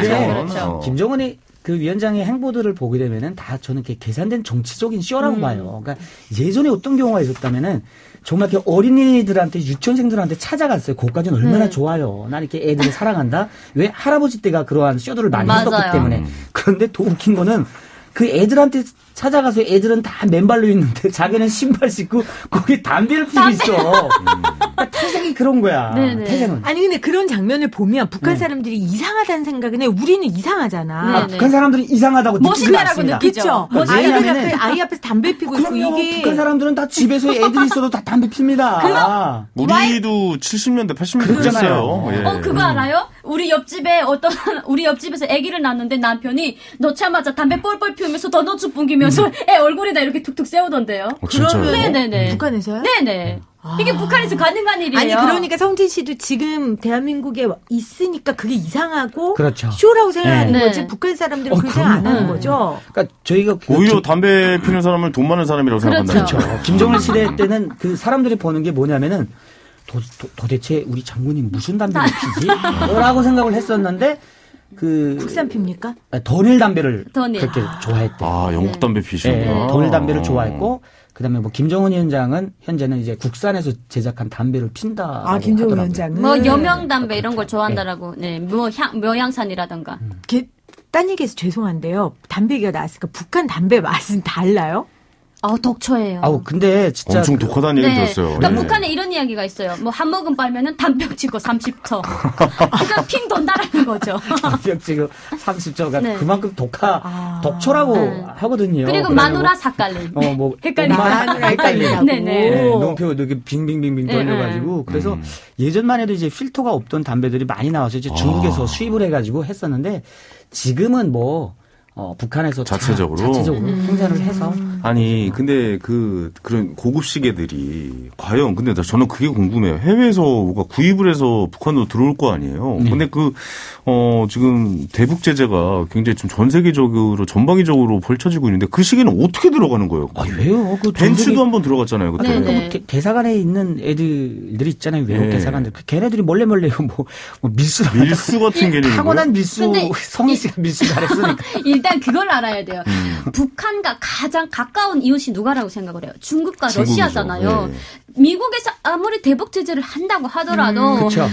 Speaker 3: 그렇죠.
Speaker 8: 김정은의 그 위원장의 행보들을 보게 되면은 다 저는 이렇게 계산된 정치적인 쇼라고 봐요. 그러니까 예전에 어떤 경우가 있었다면은 정말 이렇게 어린이들한테 유치원생들한테 찾아갔어요. 거기까지는 얼마나 좋아요. 난 이렇게 애들을 사랑한다. 왜 할아버지 때가 그러한 쇼들을 많이
Speaker 3: 맞아요.
Speaker 8: 했었기 때문에. 그런데 더 웃긴 거는 그 애들한테 찾아가서 애들은 다 맨발로 있는데 자기는 신발 신고 거기 담배를 피고 있어. 그러니까 태생이 그런 거야.
Speaker 3: 네네.
Speaker 8: 태생은.
Speaker 7: 아니 근데 그런 장면을 보면 북한 사람들이 이상하다는 생각은 해. 우리는 이상하잖아.
Speaker 3: 네네.
Speaker 8: 북한 사람들은 이상하다고 느끼지
Speaker 3: 멋있다라고
Speaker 8: 않습니다.
Speaker 3: 느끼죠.
Speaker 7: 그렇죠.
Speaker 8: 왜냐면은
Speaker 7: 아이 앞에서 담배 피고 있고
Speaker 8: 그럼요.
Speaker 7: 이게
Speaker 8: 북한 사람들은 다 집에서 애들이 있어도 다 담배 핍니다.
Speaker 2: 우리도 70년대, 80년대
Speaker 8: 그렇잖아요.
Speaker 2: 했어요.
Speaker 3: 그거 알아요? 우리 옆집에서 아기를 낳았는데 남편이 넣자마자 담배 뻘뻘 피우면서 더 넣어주 뿜기면서 애 얼굴에다 이렇게 툭툭 세우던데요.
Speaker 2: 진짜요?
Speaker 3: 네네네.
Speaker 7: 북한에서요?
Speaker 3: 네네. 이게 북한에서 가능한 일이에요.
Speaker 7: 아니 그러니까 성진 씨도 지금 대한민국에 있으니까 그게 이상하고
Speaker 8: 그렇죠.
Speaker 7: 쇼라고 생각하는
Speaker 3: 네.
Speaker 7: 거지. 북한 사람들은 그 생각 안 하는 거죠.
Speaker 8: 그러니까 저희가
Speaker 2: 오히려 담배 피는 사람을 돈 많은 사람이라고 생각한다.
Speaker 3: 그렇죠.
Speaker 8: 김정은 시대 때는 그 사람들이 보는 게 뭐냐면은 도대체 우리 장군님 무슨 담배를 피지? 라고 생각을 했었는데
Speaker 7: 국산 핍니까?
Speaker 8: 돈일 담배를
Speaker 3: 돈일.
Speaker 8: 그렇게 좋아했대.
Speaker 2: 아, 영국 담배 피시는구나.
Speaker 8: 돈일 담배를 좋아했고 그다음에 뭐 김정은 위원장은 현재는 이제 국산에서 제작한 담배를 핀다.
Speaker 7: 김정은 위원장은
Speaker 3: 뭐 여명 담배 이런 걸 좋아한다라고. 네. 묘향산이라던가.
Speaker 7: 딴 얘기해서 죄송한데요. 담배 얘기가 나왔으니까 북한 담배 맛은 달라요?
Speaker 3: 독초예요.
Speaker 8: 근데 진짜
Speaker 2: 엄청 독하다는 얘기 들었어요.
Speaker 3: 그러니까
Speaker 2: 네.
Speaker 3: 북한에 이런 이야기가 있어요. 뭐 한 모금 빨면은 담벼 치고 30초. 그러니까 핑 돈다라는 거죠.
Speaker 8: 지금 30조가
Speaker 3: 네.
Speaker 8: 그만큼 독초라고 하거든요.
Speaker 3: 그리고 마누라 삭갈림.
Speaker 8: 뭐
Speaker 7: 마누라 헷갈린다고.
Speaker 3: 네네.
Speaker 8: 농표 이렇게 빙빙빙빙 돌려가지고 그래서 예전만 해도 이제 필터가 없던 담배들이 많이 나와서 이제 중국에서 수입을 해가지고 했었는데 지금은 뭐 북한에서
Speaker 2: 자체적으로
Speaker 8: 생산을 해서
Speaker 2: 아니 근데 그런 고급 시계들이 과연 근데 저는 그게 궁금해요. 해외에서 뭔가 구입을 해서 북한으로 들어올 거 아니에요. 근데 지금 대북 제재가 굉장히 좀 전 세계적으로 전방위적으로 펼쳐지고 있는데 그 시계는 어떻게 들어가는 거예요?
Speaker 8: 아, 왜요?
Speaker 2: 벤츠도 한번 들어갔잖아요. 그때.
Speaker 3: 네.
Speaker 8: 대사관에 있는 애들이 있잖아요. 외국
Speaker 2: 네.
Speaker 8: 대사관들. 걔네들이 몰래 뭐 밀수
Speaker 2: 같은 개념이고.
Speaker 8: 타고난 밀수 성희 씨가 밀수 잘했으니까.
Speaker 3: 일단 그걸 알아야 돼요. 북한과 가장 가까운 이웃이 누가라고 생각을 해요? 중국과
Speaker 2: 중국이죠.
Speaker 3: 러시아잖아요.
Speaker 2: 네.
Speaker 3: 미국에서 아무리 대북 제재를 한다고 하더라도
Speaker 8: 그쵸.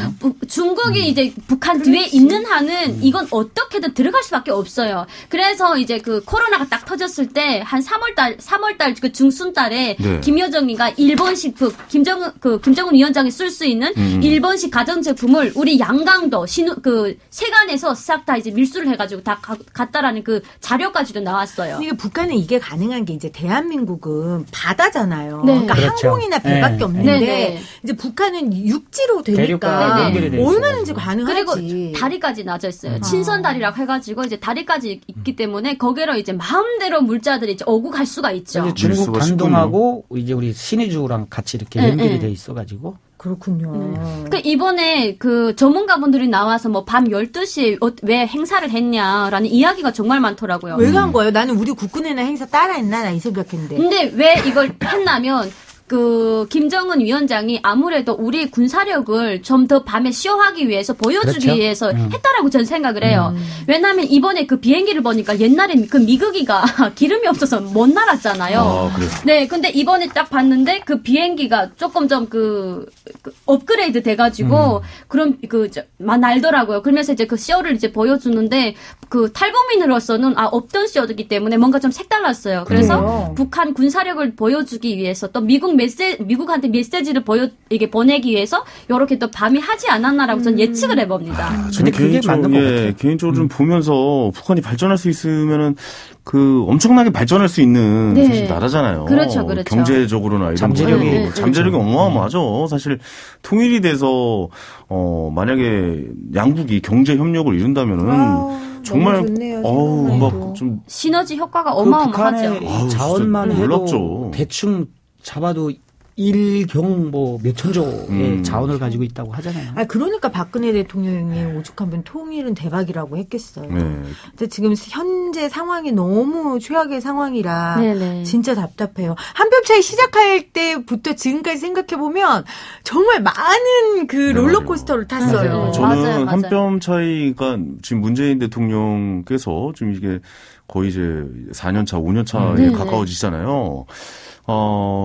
Speaker 3: 중국이 이제 북한 뒤에 있는 한은 이건 어떻게든 들어갈 수밖에 없어요. 그래서 이제 그 코로나가 딱 터졌을 때 한 3월달 그 중순달에
Speaker 2: 네.
Speaker 3: 김여정이가 일본식 김정은 위원장이 쓸 수 있는 일본식 가전제품을 우리 양강도 세관에서 싹 다 이제 밀수를 해가지고 다 갔다라는 그 자료까지도 나왔어요.
Speaker 7: 그러니까 북한은 이게 가능한 게 이제 대한민국은 바다잖아요.
Speaker 3: 네.
Speaker 7: 그러니까
Speaker 8: 그렇죠.
Speaker 7: 항공이나 배밖에
Speaker 8: 네.
Speaker 7: 없는데
Speaker 3: 네.
Speaker 7: 이제 북한은 육지로 되니까
Speaker 8: 대륙과 연결이 돼 있어요.
Speaker 7: 얼마든지 가능하지.
Speaker 3: 그리고 다리까지 낮아 있어요. 친선다리라고 해가지고 이제 다리까지 있기 때문에 거기로 이제 마음대로 물자들이 이제 오고 갈 수가 있죠.
Speaker 8: 이제 중국
Speaker 2: 밀수가
Speaker 8: 단동하고 이제 우리 신의주랑 같이 이렇게
Speaker 3: 네,
Speaker 8: 연결이
Speaker 3: 네.
Speaker 8: 돼 있어가지고.
Speaker 7: 그렇군요.
Speaker 3: 그러니까 이번에 그 전문가분들이 나와서 뭐 밤 12시에 왜 행사를 했냐라는 이야기가 정말 많더라고요.
Speaker 7: 왜 간 거예요? 나는 우리 국군의날 행사 따라했나? 나 이 생각했는데.
Speaker 3: 근데 왜 이걸 했냐면 김정은 위원장이 아무래도 우리 군사력을 좀 더 밤에 쇼하기 위해서 보여주기
Speaker 8: 그렇죠.
Speaker 3: 위해서 했다라고 저는 생각을 해요. 왜냐하면 이번에 그 비행기를 보니까 옛날에 그 미국이가 기름이 없어서 못 날았잖아요.
Speaker 2: 아, 그래요?
Speaker 3: 네, 근데 이번에 딱 봤는데 그 비행기가 조금 좀 업그레이드 돼가지고 그럼 날더라고요. 그러면서 이제 그 쇼를 이제 보여주는데 그 탈북민으로서는 없던 쇼이기 때문에 뭔가 좀 색달랐어요. 그래서
Speaker 7: 그래요?
Speaker 3: 북한 군사력을 보여주기 위해서 또 미국한테 메시지를 이게 보내기 위해서 이렇게 또 밤이 하지 않았나라고 저는 예측을 해봅니다.
Speaker 8: 근데 그게 맞는 것 같아요.
Speaker 2: 개인적으로 좀 보면서 북한이 발전할 수 있으면은 엄청나게 발전할 수 있는
Speaker 3: 네.
Speaker 2: 사실 나라잖아요.
Speaker 3: 그렇죠.
Speaker 2: 경제적으로나 이런
Speaker 8: 잠재력이
Speaker 2: 부분으로. 잠재력이 어마어마하죠. 사실 통일이 돼서 만약에 양국이 경제 협력을 이룬다면은 정말
Speaker 7: 너무 좋네요, 생각만 해도.
Speaker 2: 막좀
Speaker 3: 시너지 효과가
Speaker 8: 그
Speaker 3: 어마어마하죠.
Speaker 8: 북한의
Speaker 2: 아우,
Speaker 8: 자원만
Speaker 2: 진짜
Speaker 8: 해도
Speaker 2: 놀랍죠.
Speaker 8: 대충 잡아도 몇 천조의 자원을 가지고 있다고 하잖아요.
Speaker 7: 그러니까 박근혜 대통령이 오죽하면 통일은 대박이라고 했겠어요.
Speaker 2: 네.
Speaker 7: 근데 지금 현재 상황이 너무 최악의 상황이라
Speaker 3: 네네.
Speaker 7: 진짜 답답해요. 한뼘 차이 시작할 때부터 지금까지 생각해보면 정말 많은 그 롤러코스터를 탔어요.
Speaker 3: 맞아요.
Speaker 2: 저는
Speaker 3: 맞아요.
Speaker 2: 한 뼘 차이가 지금 문재인 대통령께서 지금 이게 거의 이제 4년 차, 5년 차에
Speaker 3: 네네.
Speaker 2: 가까워지잖아요.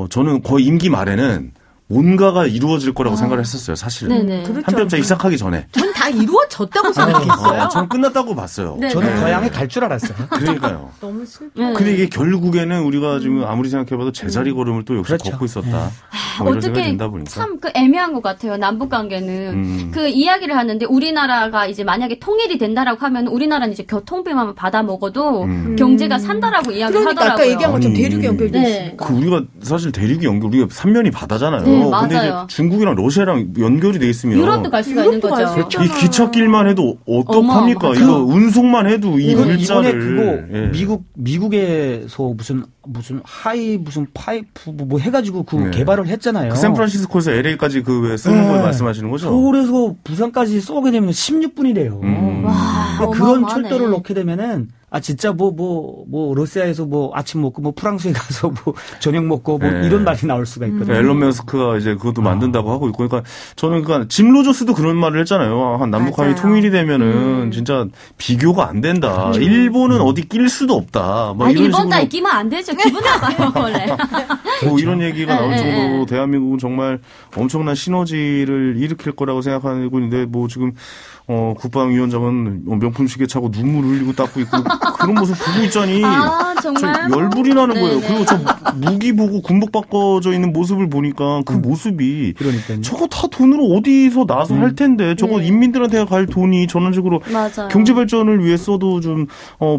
Speaker 2: 저는 거의 임기 말에는 뭔가가 이루어질 거라고 생각을 했었어요, 사실은.
Speaker 3: 네네.
Speaker 7: 그렇죠.
Speaker 2: 한 뼘 차이 시작하기 전에.
Speaker 7: 전 다 이루어졌다고 생각했어요.
Speaker 2: 저는 끝났다고 봤어요.
Speaker 3: 네.
Speaker 8: 저는
Speaker 3: 네.
Speaker 8: 더 향해 갈 줄 알았어요.
Speaker 2: 그러니까요.
Speaker 7: 너무 슬퍼.
Speaker 3: 네.
Speaker 2: 근데 이게 결국에는 우리가 지금 아무리 생각해봐도 제자리 걸음을 또 역시
Speaker 8: 그렇죠.
Speaker 2: 걷고 있었다. 뭐 이런 생각이
Speaker 3: 어떻게
Speaker 2: 든다 보니까.
Speaker 3: 참 애매한 것 같아요. 남북 관계는 그 이야기를 하는데 우리나라가 이제 만약에 통일이 된다라고 하면 우리나라는 이제 교통비만 받아 먹어도 경제가 산다라고 이야기를
Speaker 7: 그러니까
Speaker 3: 하더라고요.
Speaker 7: 아까 얘기한 것처럼
Speaker 2: 아니,
Speaker 7: 대륙이 연결돼
Speaker 3: 네.
Speaker 7: 있으니까.
Speaker 2: 우리가 사실 대륙이 우리가 삼면이 바다잖아요.
Speaker 3: 네,
Speaker 2: 근데 이제
Speaker 3: 맞아요.
Speaker 2: 중국이랑 러시아랑 연결이 돼 있으면
Speaker 3: 유럽도 갈 수가 있는
Speaker 7: 유럽도 갈
Speaker 3: 거죠.
Speaker 7: 수
Speaker 2: 이 기찻길만 해도 어떡합니까?
Speaker 3: 어마어마하죠.
Speaker 2: 이거 운송만 해도 이
Speaker 8: 이번에
Speaker 2: 물자를
Speaker 8: 그거 미국에서 무슨 파이프 뭐 해가지고 그
Speaker 2: 네.
Speaker 8: 개발을 했잖아요.
Speaker 2: 그 샌프란시스코에서 LA까지 그 왜 쓰는 걸 말씀하시는 거죠?
Speaker 8: 서울에서 부산까지 쏘게 되면 16분이래요.
Speaker 3: 와,
Speaker 8: 그런
Speaker 3: 어마어마하네.
Speaker 8: 철도를 놓게 되면은 진짜 러시아에서 아침 먹고 프랑스에 가서 저녁 먹고
Speaker 2: 네.
Speaker 8: 이런 말이 나올 수가 있거든요.
Speaker 2: 앨런 머스크가 이제 그것도 만든다고 하고 있고, 그러니까 저는 짐 로저스도 그런 말을 했잖아요. 남북한이
Speaker 7: 맞아요.
Speaker 2: 통일이 되면은 진짜 비교가 안 된다. 일본은 어디 낄 수도 없다. 막 이런
Speaker 3: 일본
Speaker 2: 식으로
Speaker 3: 딸 끼면 안 되죠. 기분 나빠요, 원래.
Speaker 2: 뭐 이런 얘기가 나올
Speaker 3: 네,
Speaker 2: 정도로
Speaker 3: 네.
Speaker 2: 대한민국은 정말 엄청난 시너지를 일으킬 거라고 생각하고 있는데 지금 국방위원장은 명품 시계 차고 눈물 흘리고 닦고 있고 그런 모습 보고 있자니
Speaker 3: 정말?
Speaker 2: 저 열불이 나는 거예요.
Speaker 3: 네네.
Speaker 2: 그리고 저 무기 보고 군복 바꿔져 있는 모습을 보니까 그 모습이
Speaker 8: 그러니까요.
Speaker 2: 저거 다 돈으로 어디서 나서 할 텐데 저거
Speaker 3: 네.
Speaker 2: 인민들한테 갈 돈이 전원적으로
Speaker 3: 맞아요.
Speaker 2: 경제 발전을 위해서도 좀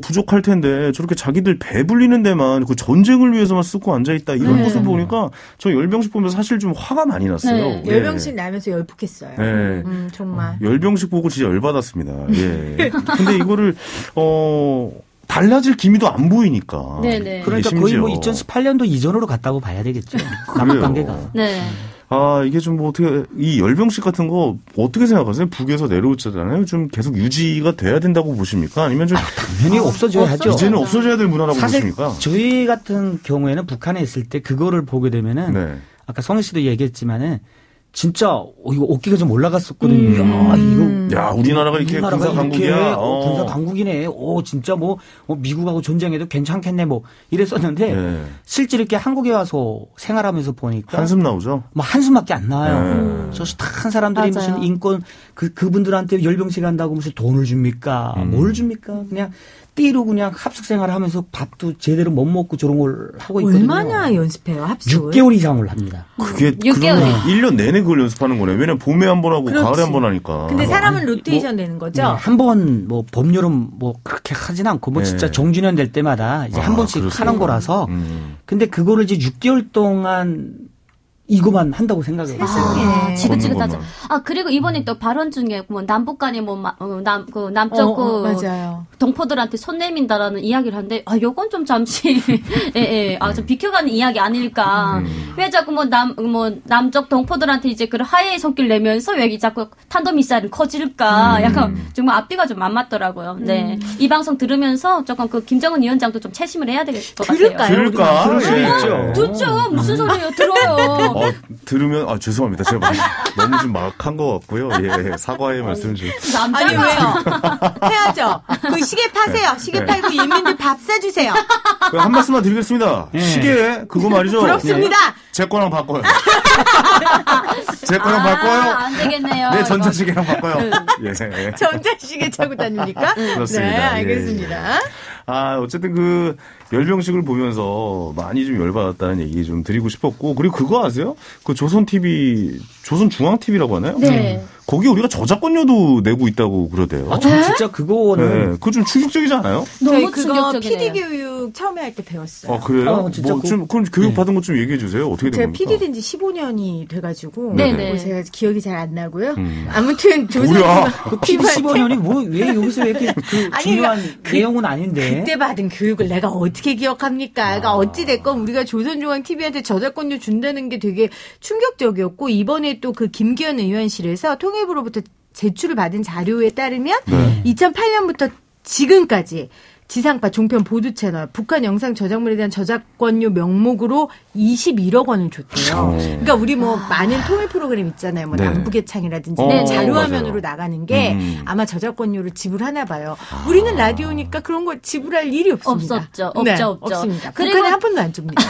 Speaker 2: 부족할 텐데 저렇게 자기들 배불리는 데만 그 전쟁을 위해서만 쓰고 앉아 있다 이런
Speaker 3: 네.
Speaker 2: 모습 보니까 저 열병식 보면서 사실 좀 화가 많이 났어요.
Speaker 3: 네.
Speaker 2: 예.
Speaker 7: 열병식 나면서 열폭했어요.
Speaker 2: 네.
Speaker 7: 정말.
Speaker 2: 열병식 보고 진짜 열받았습니다. 예. 근데 이거를 달라질 기미도 안 보이니까.
Speaker 3: 네네.
Speaker 8: 그러니까 거의 뭐 2018년도 이전으로 갔다고 봐야 되겠죠. 남북 관계가.
Speaker 3: 네.
Speaker 2: 아, 이게 좀 뭐 어떻게, 이 열병식 같은 거 어떻게 생각하세요? 북에서 내려오잖아요. 좀 계속 유지가 돼야 된다고 보십니까? 아니면 좀.
Speaker 8: 당연히 없어져야죠.
Speaker 2: 이제는 없어져야 될 문화라고 보십니까?
Speaker 8: 저희 같은 경우에는 북한에 있을 때 그거를 보게 되면은
Speaker 2: 네.
Speaker 8: 아까 성희 씨도 얘기했지만은 진짜 이거 어깨가 좀 올라갔었거든요.
Speaker 2: 야, 우리나라가 이렇게 군사 강국이야.
Speaker 8: 군사 강국이네. 진짜 뭐 미국하고 전쟁해도 괜찮겠네. 뭐 이랬었는데
Speaker 2: 네.
Speaker 8: 실제 이렇게 한국에 와서 생활하면서 보니까
Speaker 2: 한숨 나오죠.
Speaker 8: 뭐 한숨밖에 안 나와요. 저 한 사람들이
Speaker 3: 맞아요.
Speaker 8: 무슨 인권 그분들한테 열병식 한다고 무슨 돈을 줍니까? 뭘 줍니까? 그냥 띠로 그냥 합숙 생활을 하면서 밥도 제대로 못 먹고 저런 걸 하고 있거든요.
Speaker 7: 얼마나 연습해요, 합숙을?
Speaker 8: 6개월 이상을 합니다.
Speaker 2: 그게
Speaker 3: 6개월.
Speaker 2: 그러면 1년 내내 그걸 연습하는 거네. 왜냐면 봄에 한 번 하고
Speaker 7: 그렇지.
Speaker 2: 가을에 한 번 하니까.
Speaker 7: 근데 사람은 로테이션 되는 거죠?
Speaker 8: 한 번 뭐 봄, 여름 뭐 그렇게 하진 않고 뭐
Speaker 2: 네.
Speaker 8: 진짜 정주년 될 때마다 이제 한 번씩
Speaker 2: 그렇습니다.
Speaker 8: 하는 거라서 근데 그거를 이제 6개월 동안 이거만 한다고 생각해요.
Speaker 7: 세상에.
Speaker 3: 지긋지긋하죠.
Speaker 2: 걷는
Speaker 3: 아, 그리고 이번에 또 발언 중에 뭐 남북 간에 뭐 남쪽
Speaker 7: 맞아요.
Speaker 3: 동포들한테 손 내민다라는 이야기를 하는데 요건 좀 잠시 좀 비켜가는 이야기 아닐까. 왜 자꾸 뭐 남쪽 동포들한테 이제 그런 하해의 손길 내면서 왜 자꾸 탄도미사일은 커질까. 약간 정말 앞뒤가 좀 안 맞더라고요. 네. 이 방송 들으면서 조금 그 김정은 위원장도 좀 채심을 해야 될 것 같아요.
Speaker 7: 들을까요?
Speaker 2: 들을까?
Speaker 8: 들을 수
Speaker 2: 예.
Speaker 8: 있죠.
Speaker 3: 듣죠. 무슨 소리예요? 들어요.
Speaker 2: 들으면 죄송합니다. 제가 너무 좀 막한 것 같고요. 예, 사과의 말씀 좀.
Speaker 7: 아니, 왜요? 해야죠. 그 시계 파세요. 시계
Speaker 2: 네.
Speaker 7: 팔고 인민들 밥 사주세요.
Speaker 2: 한 말씀만 드리겠습니다.
Speaker 8: 예.
Speaker 2: 시계 그거 말이죠.
Speaker 7: 부럽습니다.
Speaker 2: 제 거랑 바꿔요. 제 거랑 바꿔요.
Speaker 3: 안 되겠네요.
Speaker 2: 네, 전자시계랑 바꿔요. 예.
Speaker 7: 전자시계 차고 다닙니까?
Speaker 2: 그렇습니다.
Speaker 7: 네,
Speaker 2: 예,
Speaker 7: 알겠습니다.
Speaker 2: 어쨌든 그 열병식을 보면서 많이 좀 열받았다는 얘기 좀 드리고 싶었고, 그리고 그거 아세요? 그 조선TV, 조선중앙TV라고 하나요?
Speaker 3: 네.
Speaker 2: 거기 우리가 저작권료도 내고 있다고 그러대요.
Speaker 8: 저는 진짜 그거는
Speaker 2: 네. 그거 좀 충격적이지 않아요?
Speaker 7: 저희
Speaker 3: 너무
Speaker 7: 그거
Speaker 3: 충격적이네요.
Speaker 7: PD 교육 처음에 할 때 배웠어요.
Speaker 2: 그래요?
Speaker 8: 진짜
Speaker 2: 그럼 교육 받은 것 좀 얘기해 주세요. 어떻게 된
Speaker 7: 제가
Speaker 2: 겁니까?
Speaker 7: PD 된 지 15년이 돼가지고
Speaker 3: 네네.
Speaker 7: 제가 기억이 잘 안 나고요. 아무튼
Speaker 2: 뭐야?
Speaker 8: 그 PD 15년이 뭐 왜 여기서 왜 이렇게 그
Speaker 7: 아니,
Speaker 8: 중요한
Speaker 7: 그-
Speaker 8: 내용은 아닌데.
Speaker 7: 그때 받은 교육을 내가 어떻게 기억합니까? 그러니까 어찌됐건 우리가 조선중앙TV한테 저작권료 준다는 게 되게 충격적이었고, 이번에 또 그 김기현 의원실에서 통일부로부터 제출을 받은 자료에 따르면 2008년부터 지금까지 지상파 종편 보도 채널 북한 영상 저작물에 대한 저작권료 명목으로 21억 원을 줬대요. 그러니까 우리 뭐 많은 통일 프로그램 있잖아요. 뭐
Speaker 2: 네.
Speaker 7: 남북의 창이라든지
Speaker 2: 네,
Speaker 7: 자료화면으로
Speaker 2: 맞아요.
Speaker 7: 나가는 게 아마 저작권료를 지불하나 봐요. 우리는 라디오니까 그런 걸 지불할 일이 없습니다.
Speaker 3: 없었죠.
Speaker 7: 네,
Speaker 3: 없죠.
Speaker 7: 없습니다.
Speaker 3: 그리고
Speaker 7: 북한에 한 푼도 안 줍니다.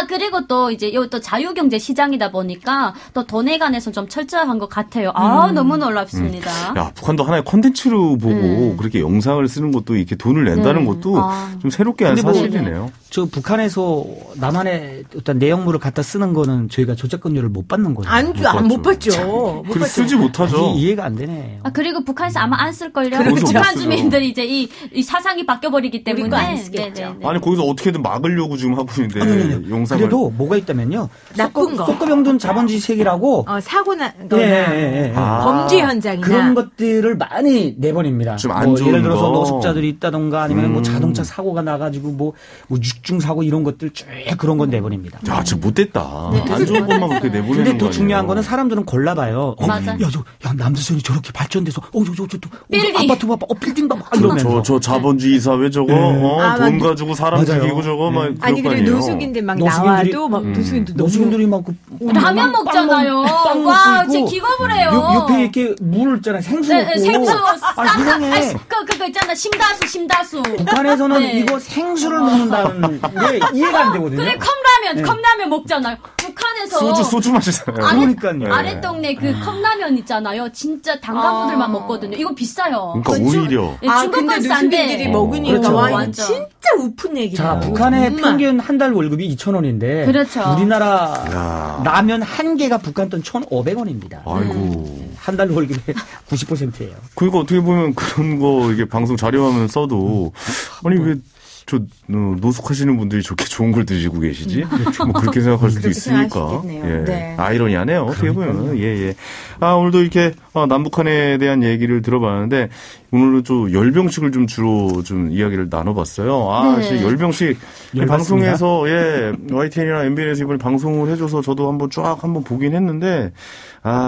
Speaker 3: 그리고 또 이제 요 또 자유경제 시장이다 보니까 또 돈에 관해서 좀 철저한 것 같아요. 너무 놀랍습니다.
Speaker 2: 야, 북한도 하나의 콘텐츠로 보고 그렇게 영상을 쓰는 것도 이렇게 돈을 낸다는 것도 좀 새롭게 한
Speaker 8: 근데 뭐
Speaker 2: 사실이네요.
Speaker 8: 저 북한에서 남한의 어떤 내용물을 갖다 쓰는 거는 저희가 저작권료를 못 받는 거예요.
Speaker 7: 못 받죠. 못
Speaker 2: 글
Speaker 7: 받죠.
Speaker 2: 쓰지 못하죠.
Speaker 8: 이해가 안 되네요.
Speaker 3: 그리고 북한에서 아마 안 쓸걸요.
Speaker 2: 거기서 못
Speaker 3: 북한
Speaker 2: 쓰죠.
Speaker 3: 주민들이 이제 이 사상이 바뀌어버리기 때문에.
Speaker 7: 우리도 안 쓰겠죠.
Speaker 2: 아니 거기서 어떻게든 막으려고 지금 하고 있는데 영상을
Speaker 8: 그래도 뭐가 있다면요.
Speaker 7: 나쁜 거.
Speaker 8: 쏘급영돈 자본주의색이라고
Speaker 7: 사고나
Speaker 8: 예.
Speaker 7: 범죄 현장이나
Speaker 8: 그런 것들을 많이 내보냅니다.
Speaker 2: 좀안 좋은
Speaker 8: 예를 들어서
Speaker 2: 거.
Speaker 8: 노숙자들이 있다던가 아니면 뭐 자동차 사고가 나가지고 뭐 육중 사고 이런 것들 쭉 그런 건 내보냅니다.
Speaker 2: 야, 진짜 못됐다. 안 좋은 것만 그렇게 내보내는
Speaker 8: 근데
Speaker 2: 거
Speaker 8: 더
Speaker 2: 아니에요?
Speaker 8: 중요한 거는 사람들은 골라봐요.
Speaker 3: 맞아.
Speaker 8: 야, 남대선이 저렇게 발전돼서,
Speaker 3: 빌딩.
Speaker 8: 아파트 봐봐, 빌딩 봐봐, 이러면서.
Speaker 2: 저 자본주의 사회 저거 돈 가지고 사람
Speaker 8: 맞아요.
Speaker 2: 죽이고 저거 막
Speaker 7: 아니
Speaker 2: 그럴 거
Speaker 7: 그리고
Speaker 2: 아니에요.
Speaker 7: 노숙인들 막
Speaker 8: 노숙인들이-
Speaker 7: 나와도 막 노숙인들 너무
Speaker 8: 노숙인들이 막
Speaker 3: 라면 먹잖아요. 와, 진짜 기겁을 해요.
Speaker 8: 옆에 이렇게 물을 있잖아요. 생수
Speaker 3: 네,
Speaker 8: 먹고.
Speaker 3: 생수,
Speaker 8: 아, 세상에.
Speaker 3: 그거 있잖아. 심다수.
Speaker 8: 북한에서는
Speaker 3: 네.
Speaker 8: 이거 생수를 먹는다는 게 이해가 안 되거든요.
Speaker 3: 그래, 컵라면 먹잖아요. 북한에서.
Speaker 2: 소주 마시잖아요.
Speaker 8: 그러니까요.
Speaker 3: 아래 동네 그 컵라면 있잖아요. 진짜 단가구들만 먹거든요. 이거 비싸요.
Speaker 2: 그러니까 오히려
Speaker 3: 네, 중국은
Speaker 7: 근데
Speaker 3: 싼데.
Speaker 7: 노숙인들이 먹으니까
Speaker 8: 그렇죠.
Speaker 7: 와 이거
Speaker 3: 완전.
Speaker 7: 진짜 우픈 얘기예요.
Speaker 8: 자, 북한의
Speaker 7: 정말.
Speaker 8: 평균 한 달 월급이 2,000원인데.
Speaker 3: 그렇죠.
Speaker 8: 우리나라
Speaker 2: 야.
Speaker 8: 라면 한 개가 북한 돈 1,500원입니다.
Speaker 2: 아이고.
Speaker 8: 한 달 월급의 90%예요.
Speaker 2: 그러니까 어떻게 보면 그런 거 이게 방송 자료화면 써도 아니 왜 노숙하시는 분들이 저렇게 좋은 걸 드시고 계시지? 뭐 그렇게 생각할 수도 있으니까. 예.
Speaker 7: 네.
Speaker 2: 아이러니하네요. 어떻게 보면. 예. 오늘도 이렇게 남북한에 대한 얘기를 들어봤는데 오늘은 좀 열병식을 좀 주로 좀 이야기를 나눠봤어요.
Speaker 3: 네.
Speaker 2: 사실 열병식 방송에서 YTN이나 MBN에서 이번에 방송을 해줘서 저도 한번 쫙 한번 보긴 했는데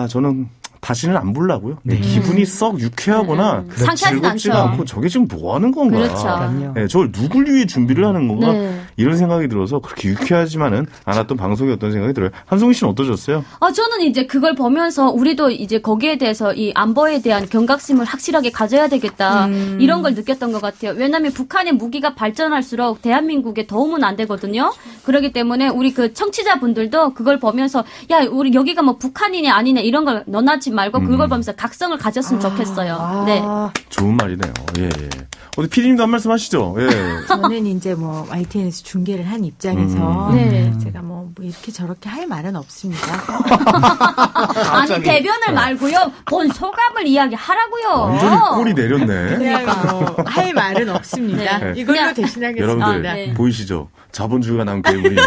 Speaker 2: 저는 다시는 안 보려고요. 네. 기분이 썩 유쾌하거나 즐겁지가 않고 저게 지금 뭐 하는 건가.
Speaker 3: 그렇죠.
Speaker 2: 네, 저걸 누굴 위해 준비를 하는 건가.
Speaker 3: 네.
Speaker 2: 이런 생각이 들어서 그렇게 유쾌하지만은 않았던 방송이었던 생각이 들어요. 한송이 씨는 어떠셨어요?
Speaker 3: 저는 이제 그걸 보면서 우리도 이제 거기에 대해서 이 안보에 대한 경각심을 확실하게 가져야 되겠다. 이런 걸 느꼈던 것 같아요. 왜냐하면 북한의 무기가 발전할수록 대한민국에 도움은 안 되거든요. 그렇기 때문에 우리 그 청취자분들도 그걸 보면서 우리 여기가 뭐 북한이냐 아니냐 이런 걸 논하지 말고 그걸 보면서 각성을 가졌으면 좋겠어요. 네.
Speaker 2: 좋은 말이네요. 예. 어디 PD님도 한 말씀 하시죠? 예.
Speaker 7: 저는 이제 뭐 YTN에서 중계를 한 입장에서 제가 뭐 이렇게 저렇게 할 말은 없습니다.
Speaker 3: 아니 대변을 말고요. 본 소감을 이야기하라고요.
Speaker 2: 완전히 꼬리 내렸네.
Speaker 7: 그러니까 할 말은 없습니다.
Speaker 2: 네.
Speaker 7: 이걸로 대신하겠습니다.
Speaker 2: 여러분들 보이시죠? 자본주의가 난 괴물입니다.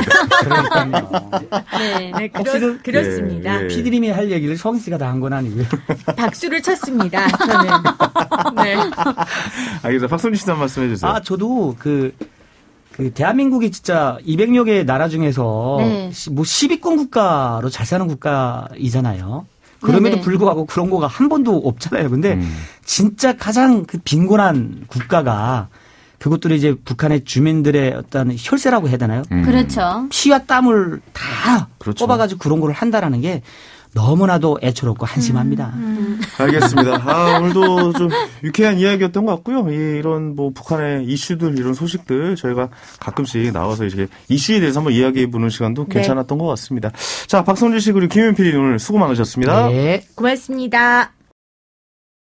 Speaker 7: 네, 그렇습니다.
Speaker 2: 예.
Speaker 8: 피디님이 할 얘기를 성 씨가 다 한 건 아니고요.
Speaker 7: 박수를 쳤습니다. 저는. 네.
Speaker 2: 알겠습니다. 박선지 씨도 한 말씀 해주세요.
Speaker 8: 저도 그 대한민국이 진짜 200여 개의 나라 중에서 뭐 10위권 국가로 잘 사는 국가이잖아요. 그럼에도 불구하고 그런 거가 한 번도 없잖아요. 근데 진짜 가장 그 빈곤한 국가가 그것들이 이제 북한의 주민들의 어떤 혈세라고 해야 되나요?
Speaker 3: 그렇죠.
Speaker 8: 피와 땀을 다 뽑아가지고 그런 거를 한다라는 게 너무나도 애처롭고 한심합니다.
Speaker 2: 알겠습니다. 오늘도 좀 유쾌한 이야기였던 것 같고요. 이런 뭐 북한의 이슈들, 이런 소식들 저희가 가끔씩 나와서 이렇게 이슈에 대해서 한번 이야기해보는 시간도 괜찮았던 것 같습니다. 자, 박선지 씨 그리고 김현 PD 오늘 수고 많으셨습니다.
Speaker 8: 네.
Speaker 7: 고맙습니다.